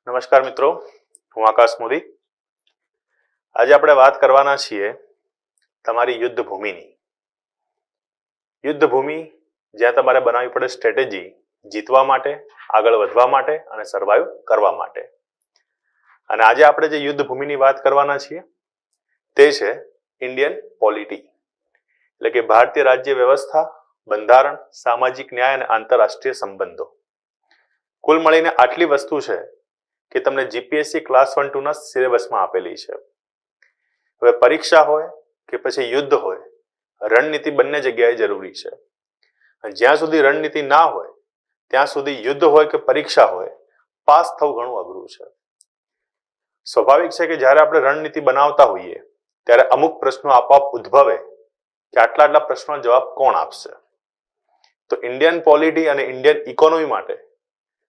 નમસ્કાર મિત્રો, હું આકાશ મોદી. આજે આપણે વાત કરવાના છીએ તમારી યુદ્ધ ભૂમિની. યુદ્ધ ભૂમિ જ્યાં તમારે બનાવવી પડે સ્ટ્રેટેજી જીતવા માટે, આગળ વધવા માટે અને સર્વાઈવ કરવા માટે. અને આજે આપણે જે યુદ્ધ ભૂમિની વાત કરવાના છીએ તે છે ઇન્ડિયન પોલિટી, એટલે કે ભારતીય રાજ્ય વ્યવસ્થા, બંધારણ, સામાજિક ન્યાય અને આંતરરાષ્ટ્રીય સંબંધો. કુલ મળીને આટલી વસ્તુ છે કે તમને જીપીએસસી ક્લાસ 1-2 ના સિલેબસમાં આપેલી છે. હવે પરીક્ષા હોય કે પછી યુદ્ધ હોય, રણનીતિ બંને જગ્યાએ જરૂરી છે. અને જ્યાં સુધી રણનીતિ ના હોય ત્યાં સુધી યુદ્ધ હોય કે પરીક્ષા હોય, પાસ થવું ઘણું અઘરું છે. સ્વાભાવિક છે કે જ્યારે આપણે રણનીતિ બનાવતા હોઈએ ત્યારે અમુક પ્રશ્નો આપોઆપ ઉદ્ભવે કે આટલા પ્રશ્નોનો જવાબ કોણ આપશે. તો ઇન્ડિયન પોલિટી અને ઇન્ડિયન ઇકોનોમી માટે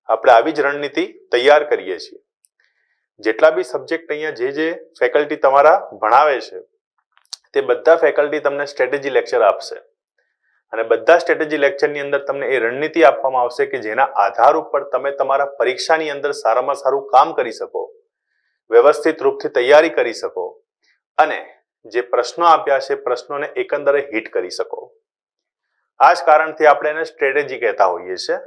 આપણે આવી જ રણનીતિ તૈયાર કરીએ છીએ. જેટલા બી સબ્જેક્ટ અહીંયા જે ફેકલ્ટી તમારા ભણાવે છે તે બધા ફેકલ્ટી તમને સ્ટ્રેટેજી લેક્ચર આપશે અને બધા સ્ટ્રેટેજી લેક્ચરની અંદર તમને એ રણનીતિ આપવામાં આવશે કે જેના આધાર ઉપર તમે તમારા પરીક્ષાની અંદર સારામાં સારું કામ કરી શકો, વ્યવસ્થિત રૂપથી તૈયારી કરી શકો અને જે પ્રશ્નો આપ્યા છે પ્રશ્નોને એકંદરે હિટ કરી શકો. આ જ કારણથી આપણે એને સ્ટ્રેટેજી કહેતા હોઈએ છીએ.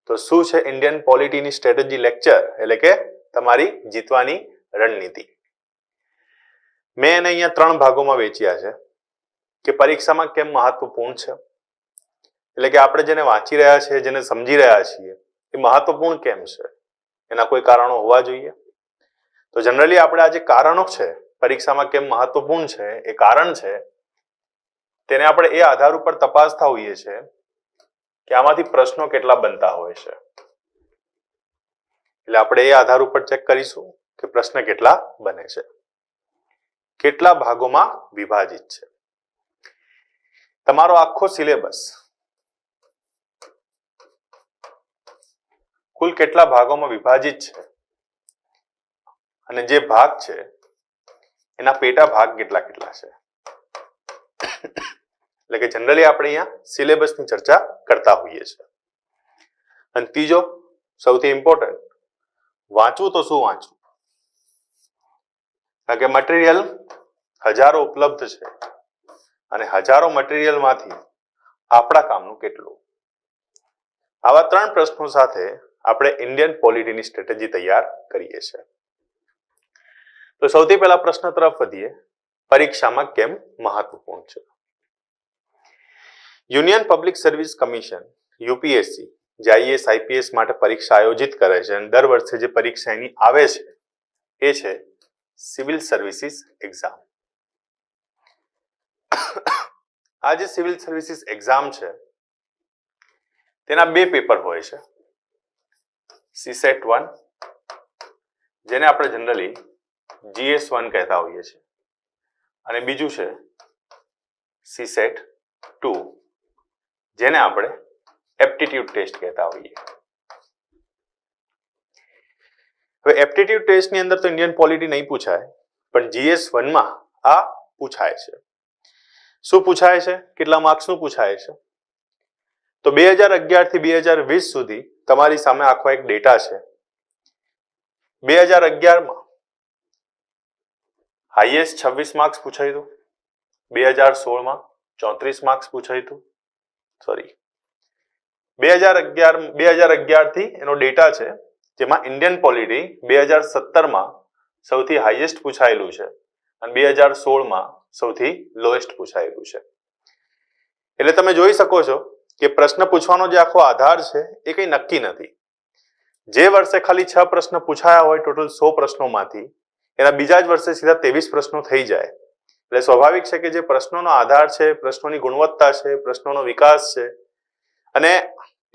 તો શું છે ઇન્ડિયન પોલિટીની સ્ટ્રેટેજી લેક્ચર, એટલે કે તમારી જીતવાની રણનીતિ. મેં એને અહીંયા 3 ભાગોમાં વેચ્યા છે કે પરીક્ષામાં કેમ મહત્વપૂર્ણ છે, એટલે કે આપણે જેને વાંચી રહ્યા છીએ, જેને સમજી રહ્યા છીએ એ મહત્વપૂર્ણ કેમ છે, એના કોઈ કારણો હોવા જોઈએ. તો જનરલી આપણે આ જે કારણો છે પરીક્ષામાં કેમ મહત્વપૂર્ણ છે, એ કારણ છે તેને આપણે એ આધાર ઉપર તપાસતા હોઈએ છીએ કે આમાંથી પ્રશ્નો કેટલા બનતા હોય છે. એટલે આપણે એ આધાર ઉપર ચેક કરીશું કે પ્રશ્ન કેટલા બને છે, કેટલા ભાગોમાં વિભાજિત છે. તમારો આખો સિલેબસ કુલ કેટલા ભાગોમાં વિભાજિત છે અને જે ભાગ છે એના પેટા ભાગ કેટલા છે. એટલે કે જનરલી આપણે અહીંયા સિલેબસની ચર્ચા કરતા હોઈએ છીએ. અને ત્રીજો સૌથી ઇમ્પોર્ટન્ટ, વાંચવું તો શું વાંચવું, કારણ કે મટીરિયલ હજારો ઉપલબ્ધ છે અને હજારો મટીરિયલ માંથી આપણા કામનું કેટલું. આવા 3 પ્રશ્નો સાથે આપણે ઇન્ડિયન પોલિટીની સ્ટ્રેટેજી તૈયાર કરીએ છીએ. તો સૌથી પહેલા પ્રશ્ન તરફ વધીએ, પરીક્ષામાં કેમ મહત્વપૂર્ણ છે. Union public service commission UPSC જે આઈએએસ આઈપીએસ માટે પરીક્ષા આયોજિત કરે છે અને દર વર્ષે જે પરીક્ષા એની આવે છે એ છે સિવિલ સર્વિસીસ એક્ઝામ. આ જે સિવિલ સર્વિસીસ એક્ઝામ છે તેના 2 પેપર હોય છે. CSET 1 જેને આપણે જનરલી GS1 કહેતા હોઈએ છીએ અને બીજું છે CSET 2 જેને આપણે એપ્ટિટ્યુડ ટેસ્ટ કહેતા હોઈએ. હવે એપ્ટિટ્યુડ ટેસ્ટની અંદર તો ઇન્ડિયન પોલિટી નહીં પૂછાય, પણ GS1 માં આ પૂછાય છે. શું પૂછાય છે, કેટલા માર્ક્સનું પૂછાય છે? તો 2011 થી 2020 સુધી તમારી સામે આખો એક ડેટા છે. 2011 માં હાઈએસ્ટ 26 માર્ક્સ પૂછાયું હતું, 2016 માં 34 માર્ક્સ પૂછાયું હતું. 2011 થી એનો ડેટા છે જેમાં ઇન્ડિયન પોલિટી 2017 માં સૌથી હાઈએસ્ટ પૂછાયેલું છે અને 2016 માં સૌથી લોએસ્ટ પૂછાયેલું છે. એટલે તમે જોઈ શકો છો કે પ્રશ્ન પૂછવાનો જે આખો આધાર છે એ કંઈ નક્કી નથી. જે વર્ષે ખાલી 6 પ્રશ્ન પૂછાયા હોય ટોટલ 100 પ્રશ્નોમાંથી, એના બીજા જ વર્ષે સીધા 23 પ્રશ્નો થઈ જાય. એટલે સ્વાભાવિક છે કે જે પ્રશ્નોનો આધાર છે, પ્રશ્નોની ગુણવત્તા છે, પ્રશ્નોનો વિકાસ છે અને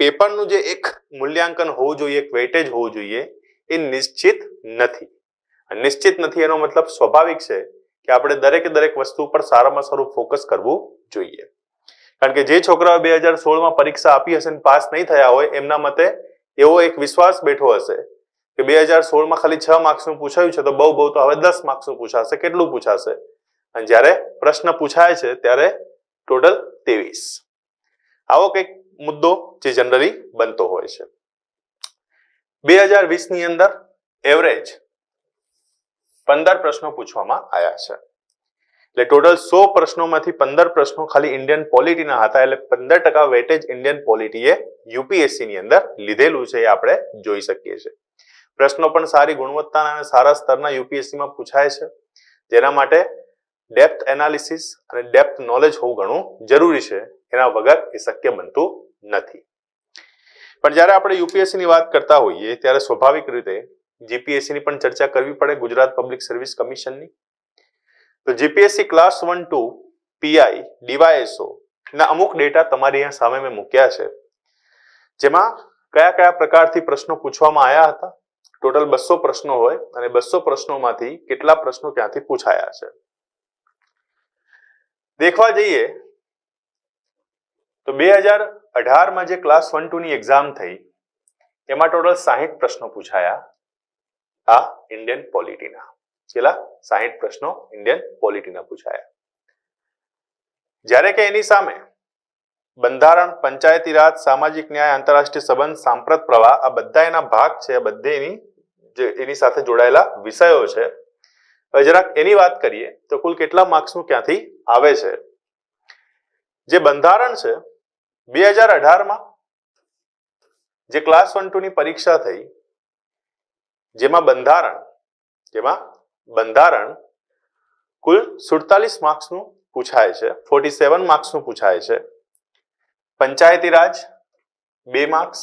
પેપરનું જે એક મૂલ્યાંકન હોવું જોઈએ, એક વેટેજ હોવું જોઈએ, એ નિશ્ચિત નથી. નિશ્ચિત નથી એનો મતલબ સ્વાભાવિક છે કે આપણે દરેક વસ્તુ પર સારામાં સારું ફોકસ કરવું જોઈએ. કારણ કે જે છોકરાઓ 2016 માં પરીક્ષા આપી હશે અને પાસ નહીં થયા હોય, એમના મતે એવો એક વિશ્વાસ બેઠો હશે કે 2016 માં ખાલી 6 માર્ક્સનું પૂછાયું છે તો બહુ તો હવે 10 માર્ક્સનું પૂછાશે. કેટલું પૂછાશે? અને જ્યારે પ્રશ્ન પૂછાય છે ત્યારે ટોટલ 23. આવો કંઈક મુદ્દો જે જનરલી બનતો હોય છે. 2020 ની અંદર એવરેજ 15 પ્રશ્નો પૂછવામાં આવ્યા છે. એટલે ટોટલ 100 પ્રશ્નોમાંથી 15 પ્રશ્નો ખાલી ઇન્ડિયન પોલિટીના હતા. એટલે 15% વેટેજ ઇન્ડિયન પોલિટીએ યુપીએસસી ની અંદર લીધેલું છે એ આપણે જોઈ શકીએ છીએ. પ્રશ્નો પણ સારી ગુણવત્તાના અને સારા સ્તરના યુપીએસસી માં પૂછાય છે, જેના માટે ડેપ્થ એનાલિસિસ અને ડેપ્થ નોલેજ હોવું ઘણું જરૂરી છે. એના વગર એ શક્ય બનતું નથી. પણ જ્યારે આપણે યુપીએસસી ની વાત કરતા હોઈએ ત્યારે સ્વાભાવિક રીતે જીપીએસસી ની પણ ચર્ચા કરવી પડે, ગુજરાત પબ્લિક સર્વિસ કમિશનની. તો જીપીએસસી ક્લાસ 1-2 પીઆઈ ડીવાયએસઓ ના અમુક ડેટા તમારી અહીંયા સામે મેં મૂક્યા છે, જેમાં કયા કયા પ્રકારથી પ્રશ્નો પૂછવામાં આવ્યા હતા. ટોટલ 200 પ્રશ્નો હોય અને 200 પ્રશ્નોમાંથી કેટલા પ્રશ્નો ક્યાંથી પૂછાયા છે. દેખવા જઈએ તો 2018માં જે ક્લાસ 1-2 ની એક્ઝામ થઈ એમાં ટોટલ 60 પ્રશ્નો પૂછાયા આ ઇન્ડિયન પોલિટીના. કેટલા? 60 પ્રશ્નો ઇન્ડિયન પોલિટીના પૂછાયા. જ્યારે કે એની સામે બંધારણ, પંચાયતી રાજ, સામાજિક ન્યાય, આંતરરાષ્ટ્રીય સંબંધ, સાંપ્રત પ્રવાહ આ બધા એના ભાગ છે. બધે એની સાથે જોડાયેલા વિષયો છે. હવે જરાક એની વાત કરીએ તો કુલ કેટલા માર્ક્સનું ક્યાંથી આવે છે. જે બંધારણ છે 2018માં જે ક્લાસ 1-2 ની પરીક્ષા થઈ, જેમાં બંધારણ કુલ 47 માર્ક્સનું પૂછાય છે, 47 માર્ક્સનું પૂછાય છે. પંચાયતી રાજ 2 માર્ક્સ,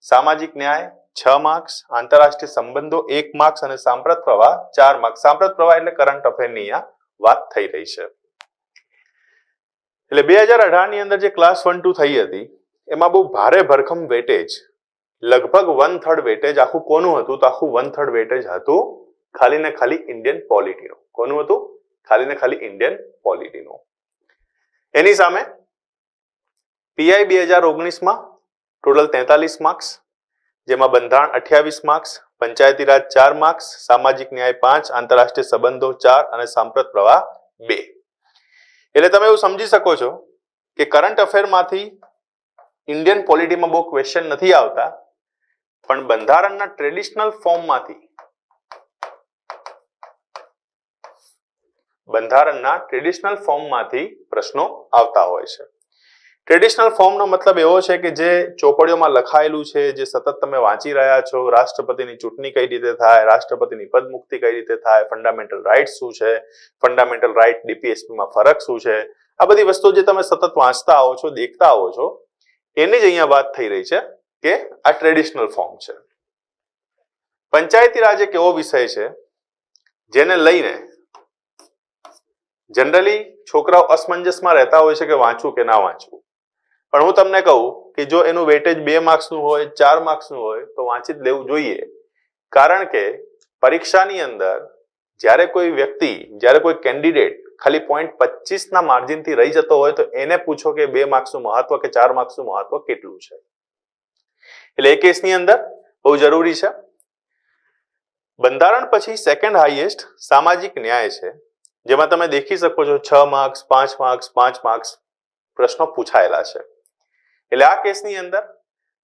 સામાજિક ન્યાય 6 માર્ક્સ, આંતરરાષ્ટ્રીય સંબંધો 1 માર્ક્સ અને સાંપ્રત પ્રવાહ 4 માર્ક્સ. સાંપ્રત પ્રવાહ એટલે કરંટ અફેરની અહીંયા વાત થઈ રહી છે. એટલે 2018 ની અંદર જે ક્લાસ 1-2 થઈ હતી એમાં બહુ ભારે ભરખમ વેટેજ, લગભગ 1/3 વેટેજ આખું કોનું હતું? તો આખું 1/3 વેટેજ હતું ખાલી ને ખાલી ઇન્ડિયન પોલિટીનું. કોનું હતું? ખાલી ને ખાલી ઇન્ડિયન પોલિટીનું. એની સામે પીઆઈ 2019માં ટોટલ 43 માર્ક્સ, જેમાં બંધારણ 28 માર્ક્સ, પંચાયતી રાજ 4 માર્ક્સ, સામાજિક ન્યાય 5, આંતરરાષ્ટ્રીય સંબંધો 4 અને સાંપ્રત પ્રવાહ 2. એટલે તમે એવું સમજી શકો છો કે કરંટ અફેરમાંથી ઇન્ડિયન પોલિટીમાં બહુ ક્વેશ્ચન નથી આવતા, પણ બંધારણના ટ્રેડિશનલ ફોર્મમાંથી પ્રશ્નો આવતા હોય છે. ટ્રેડિશનલ ફોર્મનો મતલબ એવો છે કે જે ચોપડીઓમાં લખાયેલું છે, જે સતત તમે વાંચી રહ્યા છો. રાષ્ટ્રપતિની ચૂંટણી કઈ રીતે થાય, રાષ્ટ્રપતિની પદમુક્તિ કઈ રીતે થાય, ફંડામેન્ટલ રાઇટ શું છે, ફંડામેન્ટલ રાઇટ ડીપીએસપીમાં ફરક શું છે, આ બધી વસ્તુઓ જે તમે સતત વાંચતા આવો છો, દેખતા આવો છો, એની જ અહીંયા વાત થઈ રહી છે કે આ ટ્રેડિશનલ ફોર્મ છે. પંચાયતી રાજ એક એવો વિષય છે જેને લઈને જનરલી છોકરાઓ અસમંજસમાં રહેતા હોય છે કે વાંચવું કે ના વાંચવું. પણ હું તમને કહું કે જો એનું વેટેજ 2 માર્ક્સનું હોય, 4 માર્ક્સનું હોય તો વાંચી જ લેવું જોઈએ. કારણ કે પરીક્ષાની અંદર જ્યારે કોઈ કેન્ડિડેટ ખાલી 0.25 ના માર્જિનથી રહી જતો હોય તો એને પૂછો કે 2 માર્ક્સનું મહત્વ કે 4 માર્ક્સનું મહત્વ કેટલું છે. એટલે એ કેસની અંદર બહુ જરૂરી છે. બંધારણ પછી સેકન્ડ હાઈએસ્ટ સામાજિક ન્યાય છે, જેમાં તમે દેખી શકો છો 6 માર્ક્સ, 5 માર્ક્સ, 5 માર્ક્સ પ્રશ્નો પૂછાયેલા છે. એટલે આ કેસની અંદર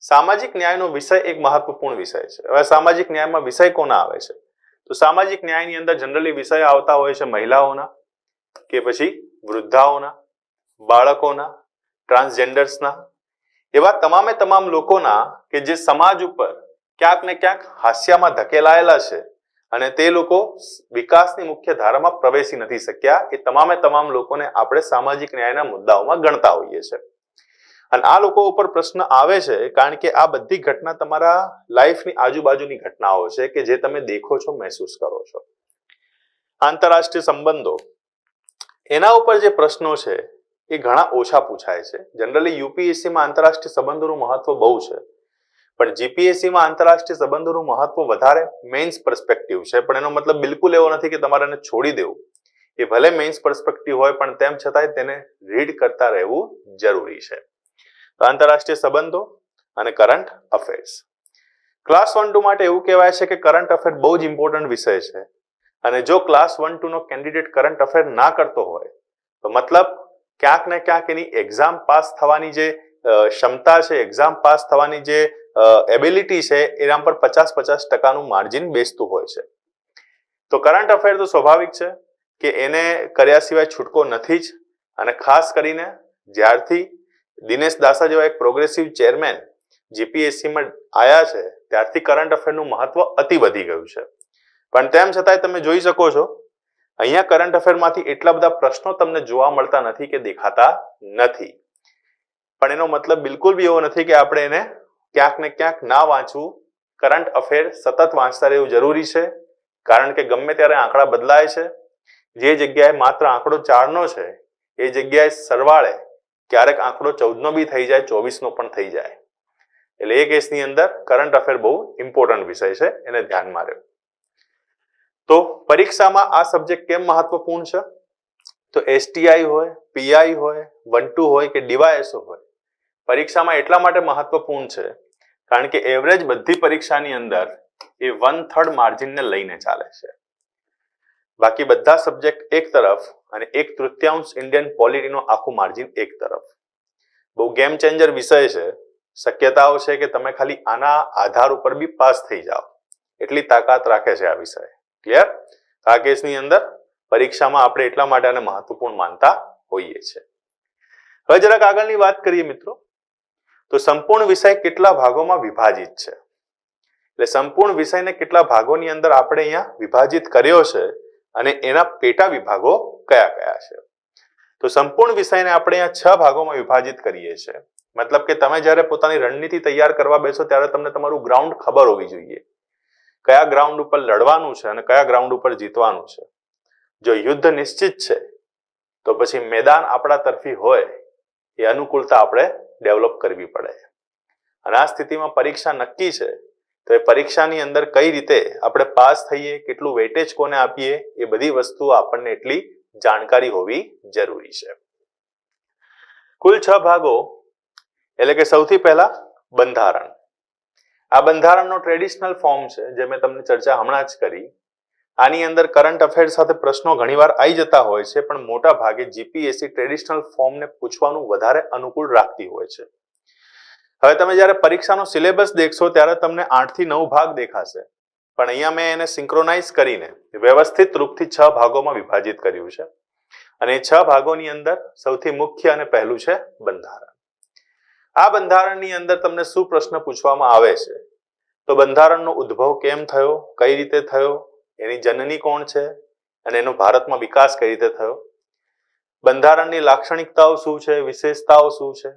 સામાજિક ન્યાયનો વિષય એક મહત્વપૂર્ણ વિષય છે. હવે સામાજિક ન્યાયમાં વિષય કોના આવે છે? તો સામાજિક ન્યાયની અંદર જનરલી વિષય આવતા હોય છે મહિલાઓના, કે પછી વૃદ્ધાઓના, બાળકોના, ટ્રાન્સજેન્ડર્સના, એવા તમામ લોકોના કે જે સમાજ ઉપર ક્યાંક ને ક્યાંક હાસ્યમાં ધકેલાયેલા છે અને તે લોકો વિકાસની મુખ્ય ધારામાં પ્રવેશી નથી શક્યા. એ તમામ લોકોને આપણે સામાજિક ન્યાયના મુદ્દાઓમાં ગણતા હોઈએ છીએ. અને આ લોકો ઉપર પ્રશ્ન આવે છે કારણ કે આ બધી ઘટના તમારા લાઈફની આજુબાજુની ઘટનાઓ છે કે જે તમે દેખો છો, મહેસૂસ કરો છો. આંતરરાષ્ટ્રીય સંબંધો, એના ઉપર જે પ્રશ્નો છે એ ઘણા ઓછા પૂછાય છે. જનરલી યુપીએસસીમાં આંતરરાષ્ટ્રીય સંબંધોનું મહત્વ બહુ છે, પણ જીપીએસસીમાં આંતરરાષ્ટ્રીય સંબંધોનું મહત્વ વધારે મેઇન્સ પર્સપેક્ટિવ છે. પણ એનો મતલબ બિલકુલ એવો નથી કે તમારે એને છોડી દેવું. એ ભલે મેઇન્સ પર્સપેક્ટિવ હોય પણ તેમ છતાંય તેને રીડ કરતા રહેવું જરૂરી છે. તો આંતરરાષ્ટ્રીય સંબંધો અને કરંટ અફેર્સ. ક્લાસ 1-2 માટે એવું કહેવાય છે કે કરંટ અફેર બહુ જ ઇમ્પોર્ટન્ટ વિષય છે. અને જો ક્લાસ 1-2 નો કેન્ડિડેટ કરંટ અફેર ના કરતો હોય તો મતલબ ક્યાંક ને ક્યાંક એની એક્ઝામ પાસ થવાની જે ક્ષમતા છે, એક્ઝામ પાસ થવાની જે એબિલિટી છે એના પર 50-50% માર્જિન બેસતું હોય છે. તો કરંટ અફેર તો સ્વાભાવિક છે કે એને કર્યા સિવાય છૂટકો નથી જ. અને ખાસ કરીને જ્યારથી દિનેશ દાસા જેવા એક પ્રોગ્રેસિવ ચેરમેન જીપીએસસીમાં આવ્યા છે ત્યારથી કરંટ અફેરનું મહત્વ અતિ વધી ગયું છે. પણ તેમ છતાંય તમે જોઈ શકો છો અહીંયા કરંટ અફેરમાંથી એટલા બધા પ્રશ્નો તમને જોવા મળતા નથી કે દેખાતા નથી. પણ એનો મતલબ બિલકુલ બી એવો નથી કે આપણે એને ક્યાંક ને ક્યાંક ના વાંચવું. કરંટ અફેર સતત વાંચતા રહેવું જરૂરી છે, કારણ કે ગમે ત્યારે આંકડા બદલાય છે. જે જગ્યાએ માત્ર આંકડો 4નો છે એ જગ્યાએ સરવાળે ક્યારેક આંકડો 14નો બી થઈ જાય, 24નો પણ થઈ જાય. એટલે એ કેસની અંદર કરંટ અફેર બહુ ઇમ્પોર્ટન્ટ વિષય છે, એને ધ્યાનમાં રહેવું. તો પરીક્ષામાં આ સબ્જેક્ટ કેમ મહત્વપૂર્ણ છે? તો એસટીઆઈ હોય, પીઆઈ હોય, 1-2 હોય કે ડીવાયએસઓ હોય, પરીક્ષામાં એટલા માટે મહત્વપૂર્ણ છે કારણ કે એવરેજ બધી પરીક્ષાની અંદર એ 1/3 માર્જિનને લઈને ચાલે છે. બાકી બધા સબ્જેક્ટ એક તરફ અને 1/3 ઇન્ડિયન પોલિટીનો આખું માર્જિન એક તરફ. બહુ ગેમ ચેન્જર વિષય છે. શક્યતાઓ છે કે તમે ખાલી આના આધાર ઉપર બી પાસ થઈ જાઓ એટલી તાકાત રાખે છે આ વિષય. ક્લિયર? આ કેસની અંદર પરીક્ષામાં આપણે એટલા માટે આને મહત્વપૂર્ણ માનતા હોઈએ છીએ. હવે જરાક આગળની વાત કરીએ મિત્રો. તો સંપૂર્ણ વિષય કેટલા ભાગોમાં વિભાજિત છે? એટલે સંપૂર્ણ વિષયને કેટલા ભાગોની અંદર આપણે અહીંયા વિભાજિત કર્યો છે અને એના પેટા વિભાગો કયા કયા છે? તો સંપૂર્ણ વિષયને આપણે અહીંયા 6 ભાગોમાં વિભાજિત કરીએ છીએ. મતલબ કે તમે જ્યારે પોતાની રણનીતિ તૈયાર કરવા બેસો ત્યારે તમને તમારું ગ્રાઉન્ડ ખબર હોવી જોઈએ. કયા ગ્રાઉન્ડ ઉપર લડવાનું છે અને કયા ગ્રાઉન્ડ ઉપર જીતવાનું છે. જો યુદ્ધ નિશ્ચિત છે તો પછી મેદાન આપણા તરફી હોય એ અનુકૂળતા આપણે ડેવલપ કરવી પડે. અને આ સ્થિતિમાં પરીક્ષા નક્કી છે તો એ પરીક્ષાની અંદર કઈ રીતે આપણે પાસ થઈએ, કેટલું વેટેજ કોને આપીએ, એ બધી વસ્તુઓ આપણને એટલી જાણકારી હોવી જરૂરી છે. કુલ 6 ભાગો એટલે કે સૌથી પહેલા બંધારણ. આ બંધારણનો ટ્રેડિશનલ ફોર્મ છે જે મેં તમને ચર્ચા હમણાં જ કરી. આની અંદર કરંટ અફેર સાથે પ્રશ્નો ઘણીવાર આવી જતા હોય છે, પણ મોટા ભાગે જીપીએસસી ટ્રેડિશનલ ફોર્મને પૂછવાનું વધારે અનુકૂળ રાખતી હોય છે. હવે તમે જ્યારે પરીક્ષાનો સિલેબસ દેખશો ત્યારે તમને 8 થી 9 ભાગ દેખાશે, પણ અહીંયા મેં એને સિંક્રોનાઇઝ કરીને વ્યવસ્થિત રૂપથી 6 ભાગોમાં વિભાજિત કર્યું છે. અને એ 6 ભાગોની અંદર સૌથી મુખ્ય અને પહેલું છે બંધારણ. આ બંધારણની અંદર તમને શું પ્રશ્ન પૂછવામાં આવે છે? તો બંધારણનો ઉદ્ભવ કેમ થયો, કઈ રીતે થયો, એની જનની કોણ છે અને એનો ભારતમાં વિકાસ કઈ રીતે થયો, બંધારણની લાક્ષણિકતાઓ શું છે, વિશેષતાઓ શું છે,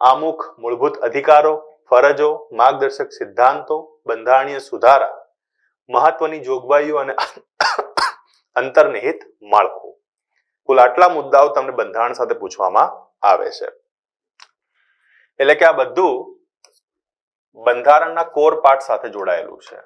આમુખ મૂળભૂત અધિકારો, ફરજો, માર્ગદર્શક સિદ્ધાંતો, બંધારણીય સુધારા, મહત્વની જોગવાઈઓ અને અંતર્નિહિત માળખું. કુલ આટલા મુદ્દાઓ તમને બંધારણ સાથે પૂછવામાં આવે છે. એટલે કે આ બધું બંધારણના કોર પાર્ટ સાથે જોડાયેલું છે.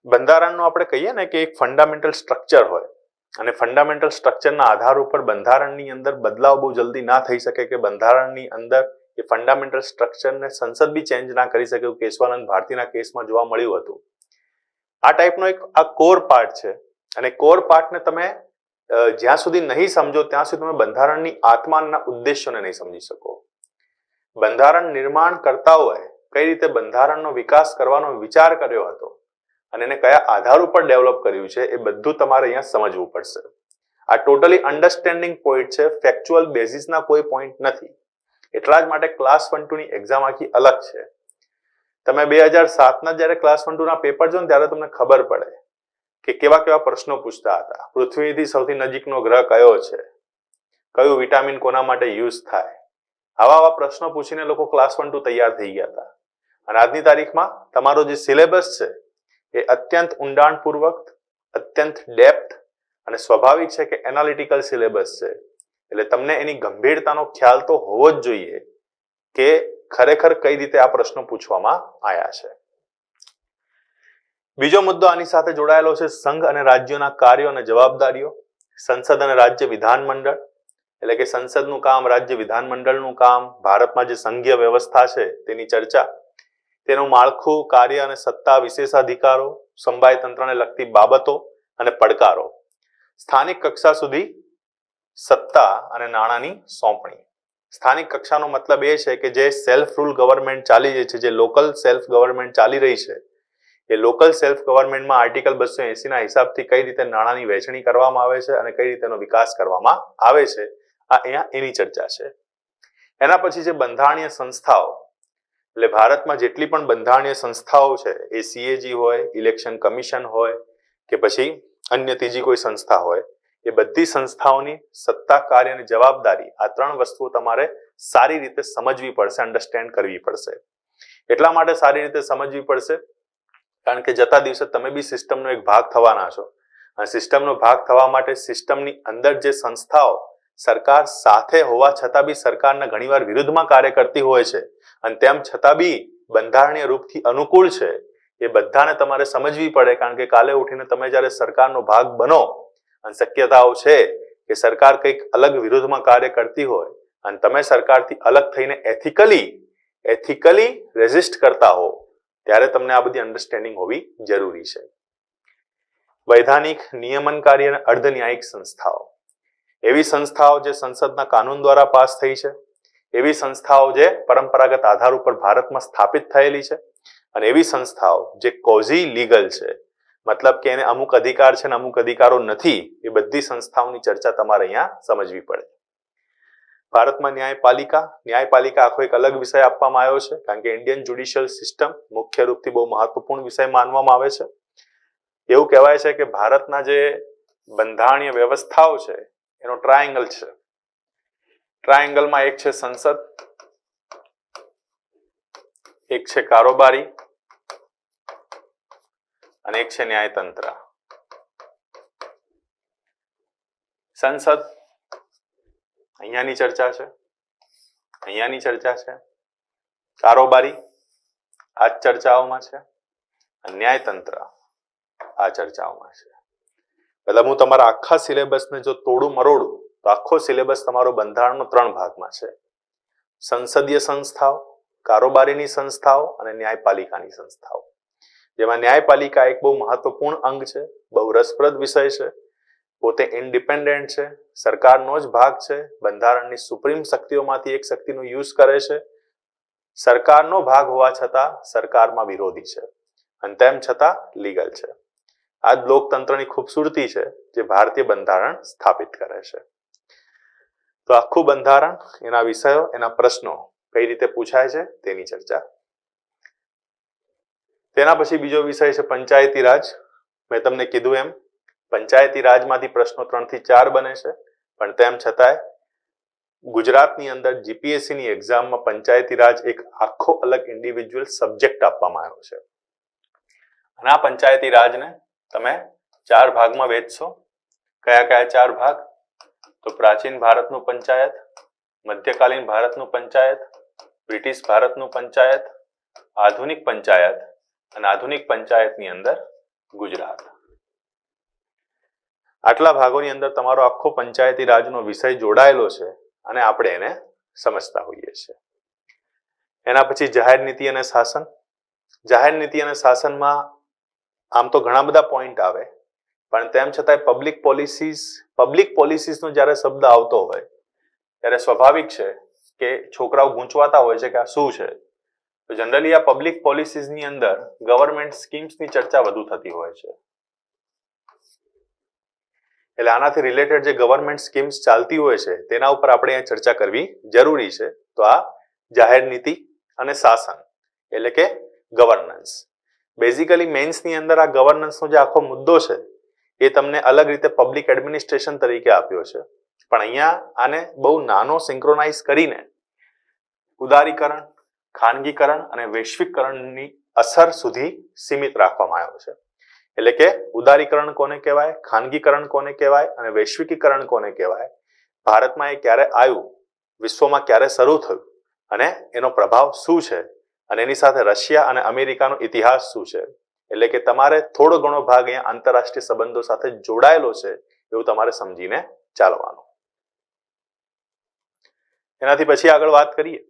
બંધારણનું આપણે કહીએ ને કે એક ફંડામેન્ટલ સ્ટ્રક્ચર હોય અને ફંડામેન્ટલ સ્ટ્રક્ચરના આધાર ઉપર બંધારણની અંદર બદલાવ બહુ જલ્દી ના થઈ શકે કે બંધારણની અંદર એ ફંડામેન્ટલ સ્ટ્રક્ચરને સંસદ બી ચેન્જ ના કરી શકે. કેશવાનંદ ભારતીના કેસમાં જોવા મળ્યું હતું. આ ટાઈપનો એક આ કોર પાર્ટ છે અને કોર પાર્ટને તમે જ્યાં સુધી નહીં સમજો ત્યાં સુધી તમે બંધારણની આત્માના ઉદ્દેશ્યોને નહીં સમજી શકો. બંધારણ નિર્માણ કરતાઓએ કઈ રીતે બંધારણનો વિકાસ કરવાનો વિચાર કર્યો હતો અને એને કયા આધાર ઉપર ડેવલપ કર્યું છે એ બધું તમારે અહીંયા સમજવું પડશે. આ ટોટલી અન્ડરસ્ટેન્ડિંગ પોઈન્ટ છે, ફેક્ચ્યુઅલ બેઝિસના કોઈ પોઈન્ટ નથી. એટલા જ માટે ક્લાસ 1-2 ની એક્ઝામ આખી અલગ છે. તમે 2007ના જ્યારે ક્લાસ 1-2 ના પેપર જો ને ત્યારે તમને ખબર પડે કે કેવા કેવા પ્રશ્નો પૂછતા હતા. પૃથ્વીથી સૌથી નજીકનો ગ્રહ કયો છે, કયું વિટામિન કોના માટે યુઝ થાય, આવા પ્રશ્નો પૂછીને લોકો ક્લાસ 1-2 તૈયાર થઈ ગયા હતા. અને આજની તારીખમાં તમારો જે સિલેબસ છે એ અત્યંત ઊંડાણપૂર્વક, અત્યંત ડેપ્થ અને સ્વાભાવિક છે કે એનાલિટિકલ સિલેબસ છે. એટલે તમને એની ગંભીરતાનો ખ્યાલ તો હોવો જ જોઈએ કે ખરેખર કઈ રીતે આ પ્રશ્નો પૂછવામાં આવ્યા છે. બીજો મુદ્દો આની સાથે જોડાયેલો છે સંઘ અને રાજ્યોના કાર્યો અને જવાબદારીઓ. સંસદ અને રાજ્ય વિધાનમંડળ એટલે કે સંસદનું કામ, રાજ્ય વિધાનમંડળનું કામ, ભારતમાં જે સંઘીય વ્યવસ્થા છે તેની ચર્ચા, તેનું માળખું, કાર્ય અને સત્તા, વિશેષાધિકારો, સમવાય તંત્રને લગતી બાબતો અને પડકારો, સ્થાનિક કક્ષા સુધી સત્તા અને નાણાંની સોંપણી. સ્થાનિક કક્ષાનો મતલબ એ છે કે જે સેલ્ફ રૂલ ગવર્મેન્ટ ચાલી રહી છે, જે લોકલ સેલ્ફ ગવર્મેન્ટ ચાલી રહી છે, એ લોકલ સેલ્ફ ગવર્મેન્ટમાં આર્ટિકલ 280 ના હિસાબથી કઈ રીતે નાણાંની વહેંચણી કરવામાં આવે છે અને કઈ રીતે એનો વિકાસ કરવામાં આવે છે, આ અહીંયા એની ચર્ચા છે. એના પછી છે બંધારણીય સંસ્થાઓ. એટલે ભારતમાં જેટલી પણ બંધારણીય સંસ્થાઓ છે, એ CAG હોય, ઇલેક્શન કમિશન હોય કે પછી અન્ય ત્રીજી કોઈ સંસ્થા હોય, એ બધી સંસ્થાઓની સત્તા, કાર્ય અને જવાબદારી, આ ત્રણ વસ્તુઓ તમારે સારી રીતે સમજવી પડશે, અન્ડરસ્ટેન્ડ કરવી પડશે. એટલા માટે સારી રીતે સમજવી પડશે કારણ કે જતા દિવસે તમે બી સિસ્ટમનો એક ભાગ થવાના છો. અને સિસ્ટમનો ભાગ થવા માટે સિસ્ટમની અંદર જે સંસ્થાઓ સરકાર સાથે હોવા છતાં બી સરકારના ઘણીવાર વિરુદ્ધમાં કાર્ય કરતી હોય છે અને તેમ છતાં બી બંધારણીય રૂપથી અનુકૂળ છે, એ બધાને તમારે સમજવી પડે. કારણ કે કાલે ઉઠીને તમે જ્યારે સરકારનો ભાગ બનો અને શક્યતાઓ છે કે સરકાર કંઈક અલગ વિરુદ્ધમાં કાર્ય કરતી હોય અને તમે સરકારથી અલગ થઈને એથિકલી રેઝિસ્ટ કરતા હો, ત્યારે તમને આ બધી અન્ડરસ્ટેન્ડિંગ હોવી જરૂરી છે. વૈધાનિક, નિયમનકારી અને અર્ધન્યાયિક સંસ્થાઓ. એવી સંસ્થાઓ જે સંસદના કાનૂન દ્વારા પાસ થઈ છે, એવી સંસ્થાઓ જે પરંપરાગત આધાર ઉપર ભારતમાં સ્થાપિત થયેલી છે, અને એવી સંસ્થાઓ જે કોઝી લીગલ છે, મતલબ કે એને અમુક અધિકાર છે ને અમુક અધિકારો નથી, એ બધી સંસ્થાઓની ચર્ચા તમારે અહીંયા સમજવી પડે. ભારતમાં ન્યાયપાલિકા આખો એક અલગ વિષય આપવામાં આવ્યો છે કારણ કે ઇન્ડિયન જ્યુડિશિયલ સિસ્ટમ મુખ્ય રૂપથી બહુ મહત્વપૂર્ણ વિષય માનવામાં આવે છે. એવું કહેવાય છે કે ભારતના જે બંધારણીય વ્યવસ્થાઓ છે એનો ટ્રાયેંગલ છે. ટ્રાયેંગલમાં એક છે સંસદ, એક છે કારોબારી અને એક છે ન્યાયતંત્ર. સંસદ અહીંયાની ચર્ચા છે, અહીંયાની ચર્ચા છે. કારોબારી આ જ ચર્ચાઓમાં છે અને ન્યાયતંત્ર આ ચર્ચાઓમાં છે. એટલે હું તમારા આખા સિલેબસને જો તોડું મરોડું તો આખો સિલેબસ તમારો બંધારણનો 3 ભાગમાં છે: સંસદીય સંસ્થાઓ, કારોબારીની સંસ્થાઓ અને ન્યાયપાલિકાની સંસ્થાઓ. જેમાં ન્યાયપાલિકા એક બહુ મહત્વપૂર્ણ અંગ છે, બહુ રસપ્રદ વિષય છે, પોતે ઇન્ડિપેન્ડન્ટ છે, સરકારનો જ ભાગ છે, બંધારણની સુપ્રીમ શક્તિઓમાંથી એક શક્તિનો યુઝ કરે છે, સરકારનો ભાગ હોવા છતાં સરકારમાં વિરોધી છે અને તેમ છતાં લીગલ છે. આ જ લોકતંત્રની ખૂબસૂરતી છે જે ભારતીય બંધારણ સ્થાપિત કરે છે. તો આખું બંધારણ, એના વિષયો, એના પ્રશ્નો કઈ રીતે પૂછાય છે તેની ચર્ચા. તેના પછી બીજો વિષય છે પંચાયતી રાજ. મેં તમને કીધું એમ પંચાયતી રાજમાંથી પ્રશ્નો 3 થી 4 બને છે, પણ તેમ છતાંય ગુજરાતની અંદર GPSC ની એક્ઝામમાં પંચાયતી રાજ એક આખો અલગ ઇન્ડિવિજ્યુઅલ સબ્જેક્ટ આપવામાં આવ્યો છે. અને આ પંચાયતી રાજને તમે 4 ભાગમાં વહેંચશો. કયા કયા 4 ભાગ? તો પ્રાચીન ભારતનું પંચાયત, મધ્યકાલીન ભારતનું પંચાયત, બ્રિટિશ ભારતનું પંચાયત, આધુનિક પંચાયત અને આધુનિક પંચાયતની અંદર ગુજરાત. આટલા ભાગોની અંદર તમારો આખો પંચાયતી રાજનો વિષય જોડાયેલો છે અને આપણે એને સમજતા હોઈએ છીએ. એના પછી જાહેર નીતિ અને શાસન. જાહેર નીતિ અને શાસનમાં આમ તો ઘણા બધા પોઈન્ટ આવે, પણ તેમ છતાંય પબ્લિક પોલિસીસનો જ્યારે શબ્દ આવતો હોય ત્યારે સ્વાભાવિક છે કે છોકરાઓ ગૂંચવાતા હોય છે કે આ શું છે. તો જનરલી આ પબ્લિક પોલિસીસની અંદર ગવર્મેન્ટ સ્કીમ્સની ચર્ચા વધુ થતી હોય છે. એટલે આનાથી રિલેટેડ જે ગવર્મેન્ટ સ્કીમ્સ ચાલતી હોય છે તેના ઉપર આપણે અહીંયા ચર્ચા કરવી જરૂરી છે. તો આ જાહેર નીતિ અને શાસન એટલે કે ગવર્નન્સ. બેઝિકલી મેન્સની અંદર આ ગવર્નન્સનો જે આખો મુદ્દો છે એ તમને અલગ રીતે પબ્લિક એડમિનિસ્ટ્રેશન તરીકે આપ્યો છે, પણ અહીંયા આને બહુ નાનો સિંક્રોનાઇઝ કરીને ઉદારીકરણ, ખાનગીકરણ અને વૈશ્વિકરણની અસર સુધી સીમિત રાખવામાં આવ્યો છે. એટલે કે ઉદારીકરણ કોને કહેવાય, ખાનગીકરણ કોને કહેવાય અને વૈશ્વિકીકરણ કોને કહેવાય, ભારતમાં એ ક્યારે આવ્યું, વિશ્વમાં ક્યારે શરૂ થયું અને એનો પ્રભાવ શું છે, અને એની સાથે રશિયા અને અમેરિકાનો ઇતિહાસ શું છે. એટલે કે તમારે થોડો ઘણો ભાગ અહીંયા આંતરરાષ્ટ્રીય સંબંધો સાથે જોડાયેલો છે એવું તમારે સમજીને ચાલવાનું. એનાથી પછી આગળ વાત કરીએ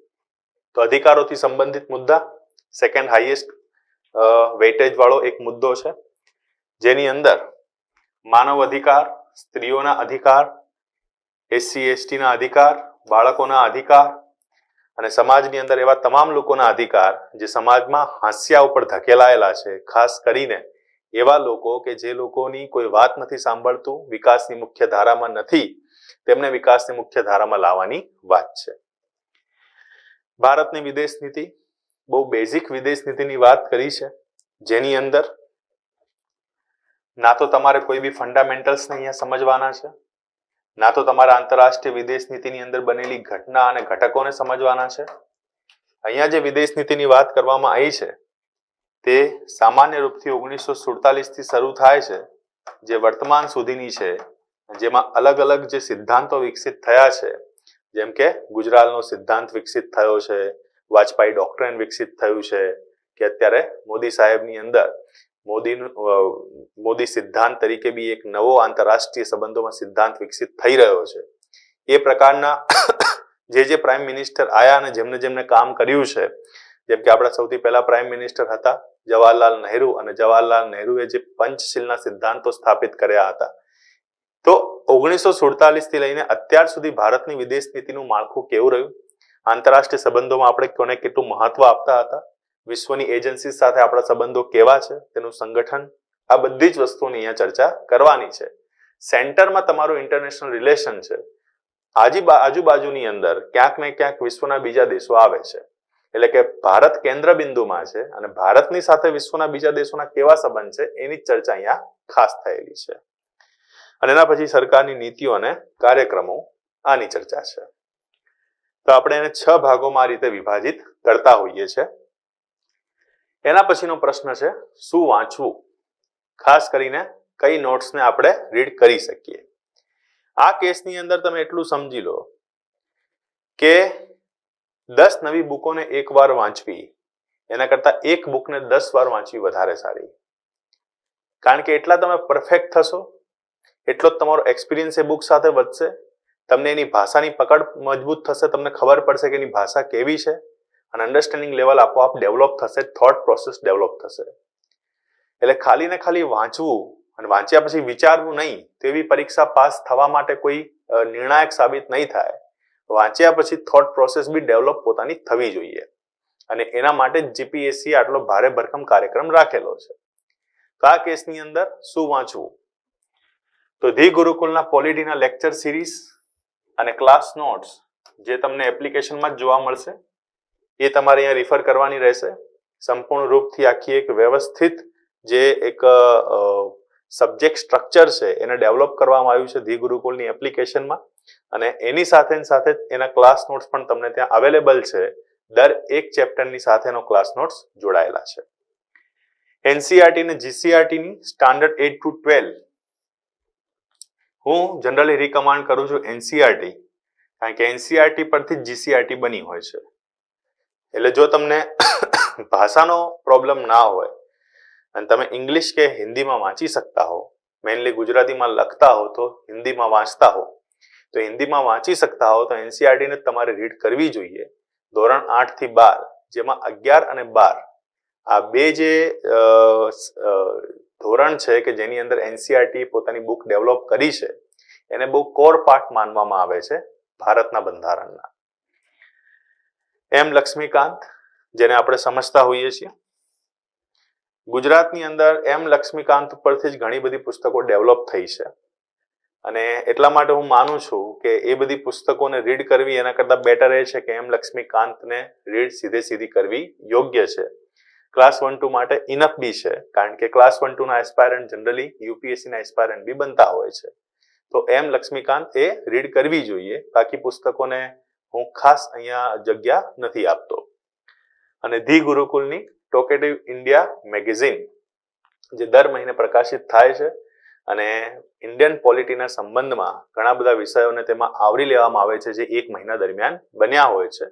તો અધિકારોથી સંબંધિત મુદ્દા, સેકન્ડ હાઈએસ્ટ વેઇટેજ વાળો એક મુદ્દો છે, જેની અંદર માનવ અધિકાર, સ્ત્રીઓના અધિકાર, SC/ST ના અધિકાર, બાળકોના અધિકાર અને સમાજની અંદર એવા તમામ લોકોના અધિકાર જે સમાજમાં હાંસિયા ઉપર ધકેલાયેલા છે, ખાસ કરીને એવા લોકો કે જે લોકોની કોઈ વાત નથી સાંભળતું, વિકાસની મુખ્ય ધારામાં નથી, તેમને વિકાસની મુખ્ય ધારામાં લાવવાની વાત છે. ભારતની વિદેશ નીતિ બહુ બેઝિક વિદેશ નીતિની વાત કરી છે, જેની અંદર ના તો તમારે કોઈ બી ફંડામેન્ટલ્સને અહીંયા સમજવાના છે, ના તો તમારા આંતરરાષ્ટ્રીય વિદેશ નીતિની અંદર બનેલી ઘટના અને ઘટકોને સમજવાના છે. અહીંયા જે વિદેશ નીતિની વાત કરવામાં આવી છે તે સામાન્ય રૂપથી 1947 થી શરૂ થાય છે, જે વર્તમાન સુધીની છે, જેમાં અલગ અલગ જે સિદ્ધાંતો વિકસિત થયા છે, જેમ કે ગુજરાલનો સિદ્ધાંત વિકસિત થયો છે, વાજપાઈ ડોક્ટ્રિન વિકસિત થયું છે, કે અત્યારે મોદી સાહેબની અંદર મોદી સિદ્ધાંત તરીકે બી એક નવો આંતરરાષ્ટ્રીય સંબંધોમાં સિદ્ધાંત વિકસિત થઈ રહ્યો છે. એ પ્રકારના જે પ્રાઇમ મિનિસ્ટર આયા અને જેમને કામ કર્યું છે, જેમ કે આપણા સૌથી પહેલા પ્રાઇમ મિનિસ્ટર હતા જવાહરલાલ નહેરુ, અને જવાહરલાલ નહેરુએ જે પંચશીલના સિદ્ધાંતો સ્થાપિત કર્યા હતા. તો 1947 થી લઈને અત્યાર સુધી ભારતની વિદેશ નીતિનું માળખું કેવું રહ્યું, આંતરરાષ્ટ્રીય સંબંધોમાં આપણે કોને કેટલું મહત્વ આપતા હતા, વિશ્વની એજન્સી સાથે આપણા સંબંધો કેવા છે, તેનું સંગઠન, આ બધી જ વસ્તુઓની અહીંયા ચર્ચા કરવાની છે. સેન્ટરમાં તમારું ઇન્ટરનેશનલ રિલેશન છે. આજુબાજુની અંદર ક્યાંક ને ક્યાંક વિશ્વના બીજા દેશો આવે છે, એટલે કે ભારત કેન્દ્ર બિંદુમાં છે અને ભારતની સાથે વિશ્વના બીજા દેશોના કેવા સંબંધ છે એની જ ચર્ચા અહીંયા ખાસ થયેલી છે. અને એના પછી સરકારની નીતિઓ અને કાર્યક્રમો, આની ચર્ચા છે. તો આપણે એને 6 ભાગોમાં આ રીતે વિભાજિત કરતા હોઈએ છીએ. એના પછીનો પ્રશ્ન છે શું વાંચવું, ખાસ કરીને કઈ નોટ્સને આપણે રીડ કરી શકીએ. આ કેસની અંદર તમે એટલું સમજી લો કે 10 નવી બુકોને એકવાર વાંચવી એના કરતા એક બુકને 10 વાર વાંચવી વધારે સારી. કારણ કે એટલા તમે પરફેક્ટ થશો, એટલો જ તમારો એક્સપિરિયન્સ એ બુક સાથે વધશે, તમને એની ભાષાની પકડ મજબૂત થશે, તમને ખબર પડશે કે એની ભાષા કેવી છે, અને અન્ડરસ્ટેન્ડિંગ લેવલ આપોઆપ ડેવલપ થશે, થોટ પ્રોસેસ ડેવલપ થશે. એટલે ખાલી ને ખાલી વાંચવું અને વાંચ્યા પછી વિચારવું નહીં, તેવી પરીક્ષા પાસ થવા માટે કોઈ નિર્ણાયક સાબિત નહીં થાય. વાંચ્યા પછી થોટ પ્રોસેસ બી ડેવલપ પોતાની થવી જોઈએ, અને એના માટે જીપીએસસી આટલો ભારે ભરખમ કાર્યક્રમ રાખેલો છે. તો આ કેસની અંદર શું વાંચવું, તો ધી ગુરુકુલના પોલિટીના લેક્ચર સિરીઝ અને ક્લાસ નોટ્સ જે તમને એપ્લિકેશનમાં જ જોવા મળશે, એ તમારે અહીંયા રિફર કરવાની રહેશે. સંપૂર્ણ રૂપથી આખી એક વ્યવસ્થિત જે એક સબ્જેક્ટ સ્ટ્રક્ચર છે એને ડેવલપ કરવામાં આવ્યું છે ધી ગુરુકુલની એપ્લિકેશનમાં, અને એની સાથે એના ક્લાસ નોટ્સ પણ તમને ત્યાં અવેલેબલ છે. દર એક ચેપ્ટરની સાથેનો ક્લાસ નોટ્સ જોડાયેલા છે. એનસીઈઆરટી અને જીસીઈઆરટીની સ્ટાન્ડર્ડ 8 to 12 હું જનરલી રિકમેન્ડ કરું છું એનસીઈઆરટી, કારણ કે એનસીઈઆરટી પરથી જ જીસીઈઆરટી બની હોય છે. એટલે જો તમને ભાષાનો પ્રોબ્લેમ ના હોય અને તમે ઇંગ્લિશ કે હિન્દીમાં વાંચી શકતા હો, મેઇનલી ગુજરાતીમાં લખતા હો તો હિન્દીમાં વાંચતા હો, તો હિન્દીમાં વાંચી શકતા હો તો એનસીઈઆરટીને તમારે રીડ કરવી જોઈએ. ધોરણ 8 થી 12, જેમાં 11 અને 12 આ બે જે ધોરણ છે કે જેની અંદર એનસીઈઆરટી પોતાની બુક ડેવલપ કરી છે, એને બહુ કોર પાર્ટ માનવામાં આવે છે ભારતના બંધારણના. એમ લક્ષ્મીકાંત, જેને આપણે સમજતા હોઈએ છીએ, ગુજરાતની અંદર એમ લક્ષ્મીકાંત ઉપરથી જ ઘણી બધી પુસ્તકો ડેવલપ થઈ છે, અને એટલા માટે હું માનું છું કે એ બધી પુસ્તકોને રીડ કરવી એના કરતાં બેટર એ છે કે એમ લક્ષ્મીકાંતને રીડ સીધી કરવી યોગ્ય છે. ક્લાસ 1-2 માટે ઇનફ બી છે, કારણ કે ક્લાસ 1-2 ના એસ્પાયરન્ટ જનરલી યુપીએસસી ના એસ્પાયરન્ટ બી બનતા હોય છે. તો એમ લક્ષ્મીકાંત એ રીડ કરવી જોઈએ. બાકી પુસ્તકોને હું ખાસ અહીંયા જગ્યા નથી આપતો. અને ધી ગુરુકુલની ટોકેટિવ ઇન્ડિયા મેગેઝિન જે દર મહિને પ્રકાશિત થાય છે, અને ઇન્ડિયન પોલિટીના સંબંધમાં ઘણા બધા વિષયોને તેમાં આવરી લેવામાં આવે છે જે 1 મહિના દરમિયાન બન્યા હોય છે.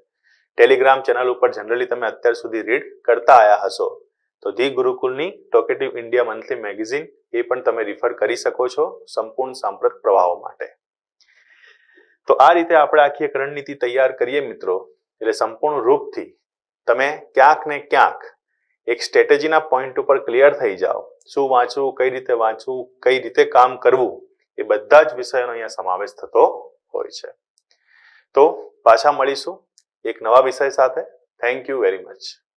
ટેલિગ્રામ ચેનલ ઉપર જનરલી તમે અત્યાર સુધી રીડ કરતા આવ્યા હશો, તો the ગુરુકુલની talkative India monthly magazine એ પણ તમે રિફર કરી શકો છો સંપૂર્ણ સાંપ્રત પ્રવાહો માટે. તો આ રીતે આપણે આખી એક રણનીતિ તૈયાર કરીએ મિત્રો, એટલે સંપૂર્ણ રૂપથી તમે ક્યાંક ને ક્યાંક એક સ્ટ્રેટેજીના પોઈન્ટ ઉપર ક્લિયર થઈ જાઓ. શું વાંચવું, કઈ રીતે વાંચવું, કઈ રીતે કામ કરવું, એ બધા જ વિષયોનો અહીંયા સમાવેશ થતો હોય છે. તો પાછા મળીશું એક નવા વિષય સાથે. Thank you very much.